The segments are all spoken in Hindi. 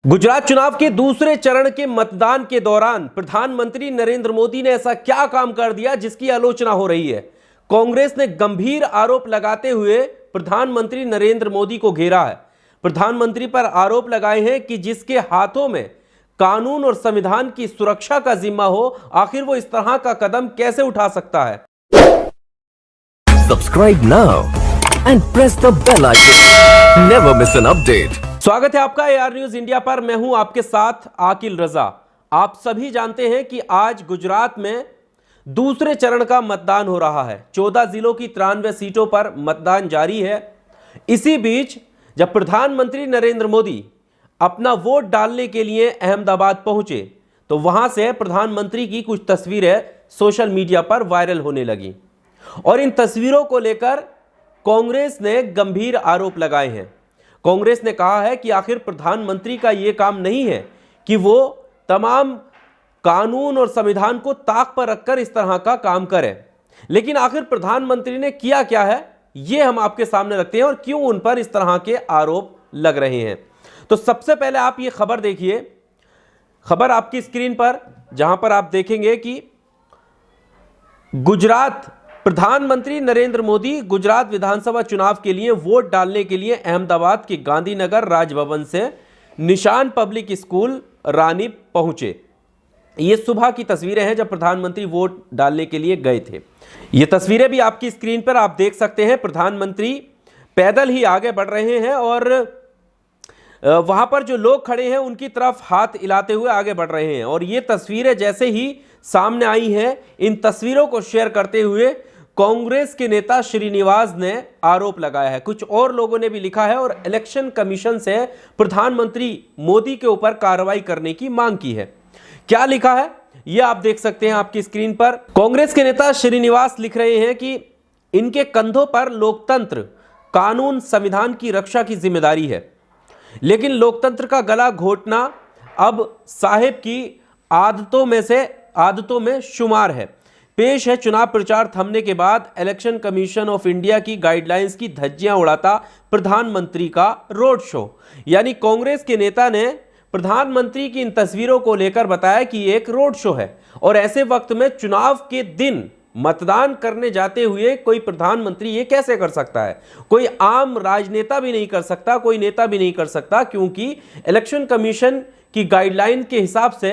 गुजरात चुनाव के दूसरे चरण के मतदान के दौरान प्रधानमंत्री नरेंद्र मोदी ने ऐसा क्या काम कर दिया जिसकी आलोचना हो रही है। कांग्रेस ने गंभीर आरोप लगाते हुए प्रधानमंत्री नरेंद्र मोदी को घेरा है। प्रधानमंत्री पर आरोप लगाए हैं कि जिसके हाथों में कानून और संविधान की सुरक्षा का जिम्मा हो, आखिर वो इस तरह का कदम कैसे उठा सकता है। Subscribe now and press the bell icon. Never miss an update. स्वागत है आपका AR न्यूज इंडिया पर। मैं हूं आपके साथ आकिल रजा। आप सभी जानते हैं कि आज गुजरात में दूसरे चरण का मतदान हो रहा है। 14 जिलों की 93 सीटों पर मतदान जारी है। इसी बीच जब प्रधानमंत्री नरेंद्र मोदी अपना वोट डालने के लिए अहमदाबाद पहुंचे तो वहां से प्रधानमंत्री की कुछ तस्वीरें सोशल मीडिया पर वायरल होने लगी और इन तस्वीरों को लेकर कांग्रेस ने गंभीर आरोप लगाए हैं। कांग्रेस ने कहा है कि आखिर प्रधानमंत्री का यह काम नहीं है कि वो तमाम कानून और संविधान को ताक पर रखकर इस तरह का काम करे, लेकिन आखिर प्रधानमंत्री ने किया क्या है यह हम आपके सामने रखते हैं और क्यों उन पर इस तरह के आरोप लग रहे हैं। तो सबसे पहले आप ये खबर देखिए, खबर आपकी स्क्रीन पर, जहां पर आप देखेंगे कि गुजरात प्रधानमंत्री नरेंद्र मोदी गुजरात विधानसभा चुनाव के लिए वोट डालने के लिए अहमदाबाद के गांधीनगर राजभवन से निशान पब्लिक स्कूल रानी पहुंचे। ये सुबह की तस्वीरें हैं जब प्रधानमंत्री वोट डालने के लिए गए थे। ये तस्वीरें भी आपकी स्क्रीन पर आप देख सकते हैं। प्रधानमंत्री पैदल ही आगे बढ़ रहे हैं और वहां पर जो लोग खड़े हैं उनकी तरफ हाथ हिलाते हुए आगे बढ़ रहे हैं। और ये तस्वीरें जैसे ही सामने आई हैं, इन तस्वीरों को शेयर करते हुए कांग्रेस के नेता श्रीनिवास ने आरोप लगाया है। कुछ और लोगों ने भी लिखा है और इलेक्शन कमीशन से प्रधानमंत्री मोदी के ऊपर कार्रवाई करने की मांग की है। क्या लिखा है यह आप देख सकते हैं आपकी स्क्रीन पर। कांग्रेस के नेता श्रीनिवास लिख रहे हैं कि इनके कंधों पर लोकतंत्र, कानून, संविधान की रक्षा की जिम्मेदारी है, लेकिन लोकतंत्र का गला घोटना अब साहेब की आदतों में शुमार है। पेश है चुनाव प्रचार थमने के बाद इलेक्शन कमीशन ऑफ इंडिया की गाइडलाइंस की धज्जियां उड़ाता प्रधानमंत्री का रोड शो। यानी कांग्रेस के नेता ने प्रधानमंत्री की इन तस्वीरों को लेकर बताया कि ये एक रोड शो है और ऐसे वक्त में चुनाव के दिन मतदान करने जाते हुए कोई प्रधानमंत्री ये कैसे कर सकता है। कोई आम राजनेता भी नहीं कर सकता, कोई नेता भी नहीं कर सकता, क्योंकि इलेक्शन कमीशन की गाइडलाइन के हिसाब से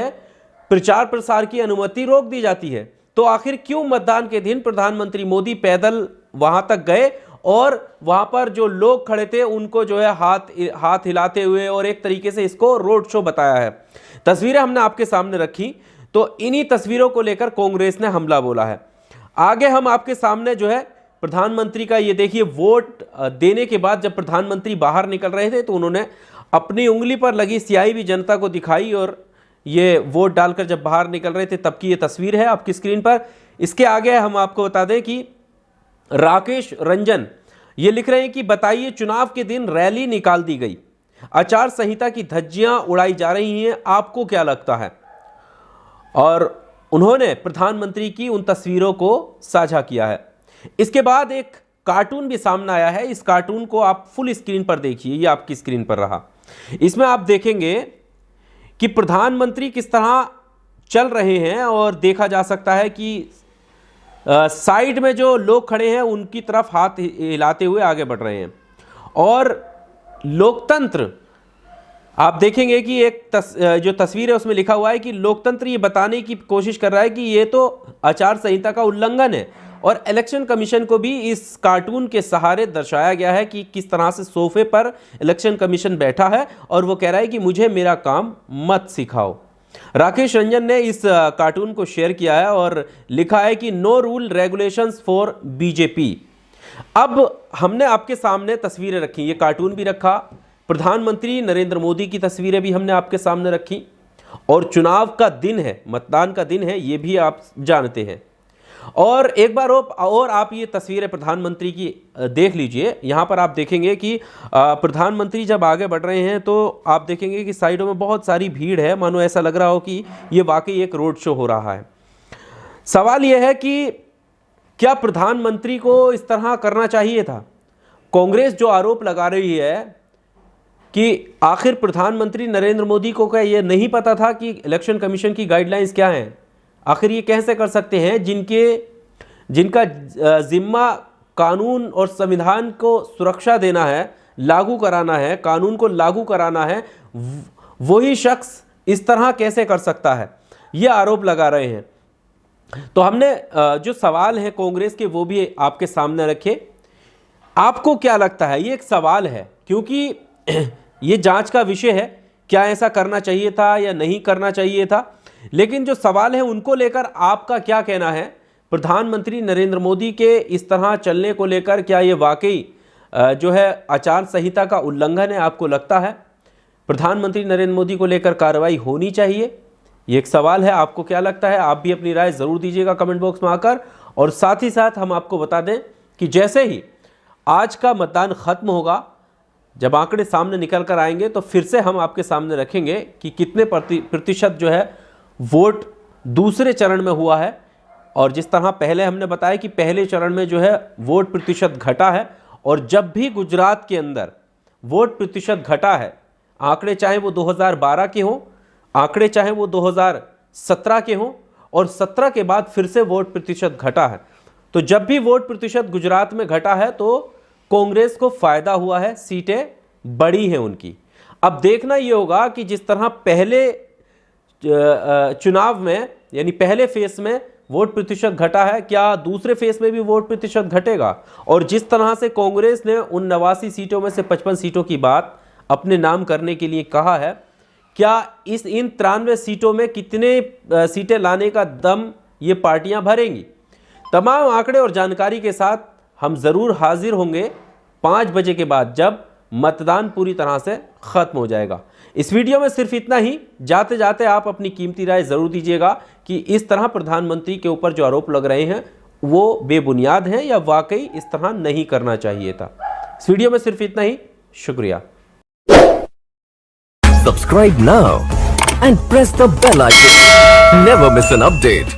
प्रचार प्रसार की अनुमति रोक दी जाती है। तो आखिर क्यों मतदान के दिन प्रधानमंत्री मोदी पैदल वहां तक गए और वहां पर जो लोग खड़े थे उनको जो है हाथ हिलाते हुए और एक तरीके से इसको रोड शो बताया है। तस्वीरें हमने आपके सामने रखी तो इन्हीं तस्वीरों को लेकर कांग्रेस ने हमला बोला है। आगे हम आपके सामने जो है प्रधानमंत्री का ये देखिए, वोट देने के बाद जब प्रधानमंत्री बाहर निकल रहे थे तो उन्होंने अपनी उंगली पर लगी स्याही भी जनता को दिखाई और ये वोट डालकर जब बाहर निकल रहे थे तब की ये तस्वीर है आपकी स्क्रीन पर। इसके आगे हम आपको बता दें कि राकेश रंजन ये लिख रहे हैं कि बताइए, चुनाव के दिन रैली निकाल दी गई, आचार संहिता की धज्जियां उड़ाई जा रही हैं, आपको क्या लगता है। और उन्होंने प्रधानमंत्री की उन तस्वीरों को साझा किया है। इसके बाद एक कार्टून भी सामने आया है। इस कार्टून को आप फुल स्क्रीन पर देखिए, ये आपकी स्क्रीन पर रहा। इसमें आप देखेंगे कि प्रधानमंत्री किस तरह चल रहे हैं और देखा जा सकता है कि साइड में जो लोग खड़े हैं उनकी तरफ हाथ हिलाते हुए आगे बढ़ रहे हैं। और लोकतंत्र आप देखेंगे कि जो तस्वीर है उसमें लिखा हुआ है कि लोकतंत्र ये बताने की कोशिश कर रहा है कि ये तो आचार संहिता का उल्लंघन है। और इलेक्शन कमीशन को भी इस कार्टून के सहारे दर्शाया गया है कि किस तरह से सोफे पर इलेक्शन कमीशन बैठा है और वो कह रहा है कि मुझे मेरा काम मत सिखाओ। राकेश रंजन ने इस कार्टून को शेयर किया है और लिखा है कि no rule regulations for BJP. अब हमने आपके सामने तस्वीरें रखी, ये कार्टून भी रखा, प्रधानमंत्री नरेंद्र मोदी की तस्वीरें भी हमने आपके सामने रखी और चुनाव का दिन है, मतदान का दिन है, ये भी आप जानते हैं। और एक बार और आप ये तस्वीरें प्रधानमंत्री की देख लीजिए। यहाँ पर आप देखेंगे कि प्रधानमंत्री जब आगे बढ़ रहे हैं तो आप देखेंगे कि साइडों में बहुत सारी भीड़ है, मानो ऐसा लग रहा हो कि ये वाकई एक रोड शो हो रहा है। सवाल यह है कि क्या प्रधानमंत्री को इस तरह करना चाहिए था। कांग्रेस जो आरोप लगा रही है कि आखिर प्रधानमंत्री नरेंद्र मोदी को क्या ये नहीं पता था कि इलेक्शन कमीशन की गाइडलाइंस क्या हैं? आखिर ये कैसे कर सकते हैं जिनका जिम्मा कानून और संविधान को सुरक्षा देना है, लागू कराना है, कानून को लागू कराना है, वही शख्स इस तरह कैसे कर सकता है? ये आरोप लगा रहे हैं। तो हमने जो सवाल हैं कांग्रेस के वो भी आपके सामने रखे। आपको क्या लगता है? ये एक सवाल है क्योंकि ये जांच का विषय है, क्या ऐसा करना चाहिए था या नहीं करना चाहिए था। लेकिन जो सवाल है उनको लेकर आपका क्या कहना है? प्रधानमंत्री नरेंद्र मोदी के इस तरह चलने को लेकर क्या ये वाकई जो है आचार संहिता का उल्लंघन है? आपको लगता है प्रधानमंत्री नरेंद्र मोदी को लेकर कार्रवाई होनी चाहिए? ये एक सवाल है। आपको क्या लगता है? आप भी अपनी राय ज़रूर दीजिएगा कमेंट बॉक्स में आकर। और साथ ही साथ हम आपको बता दें कि जैसे ही आज का मतदान ख़त्म होगा, जब आंकड़े सामने निकल कर आएंगे तो फिर से हम आपके सामने रखेंगे कि कितने प्रतिशत जो है वोट दूसरे चरण में हुआ है। और जिस तरह पहले हमने बताया कि पहले चरण में जो है वोट प्रतिशत घटा है, और जब भी गुजरात के अंदर वोट प्रतिशत घटा है, आंकड़े चाहे वो 2012 के हों, आंकड़े चाहे वो 2017 के हों, और 17 के बाद फिर से वोट प्रतिशत घटा है। तो जब भी वोट प्रतिशत गुजरात में घटा है तो कांग्रेस को फायदा हुआ है, सीटें बड़ी हैं उनकी। अब देखना ये होगा कि जिस तरह पहले चुनाव में यानी पहले फेस में वोट प्रतिशत घटा है, क्या दूसरे फेस में भी वोट प्रतिशत घटेगा? और जिस तरह से कांग्रेस ने उन 89 सीटों में से 55 सीटों की बात अपने नाम करने के लिए कहा है, क्या इन 93 सीटों में कितने सीटें लाने का दम ये पार्टियां भरेंगी? तमाम आंकड़े और जानकारी के साथ हम ज़रूर हाजिर होंगे 5 बजे के बाद, जब मतदान पूरी तरह से ख़त्म हो जाएगा। इस वीडियो में सिर्फ इतना ही। जाते जाते आप अपनी कीमती राय ज़रूर दीजिएगा कि इस तरह प्रधानमंत्री के ऊपर जो आरोप लग रहे हैं वो बेबुनियाद हैं या वाकई इस तरह नहीं करना चाहिए था। इस वीडियो में सिर्फ इतना ही। शुक्रिया। Subscribe now and press the bell icon. Never miss an update.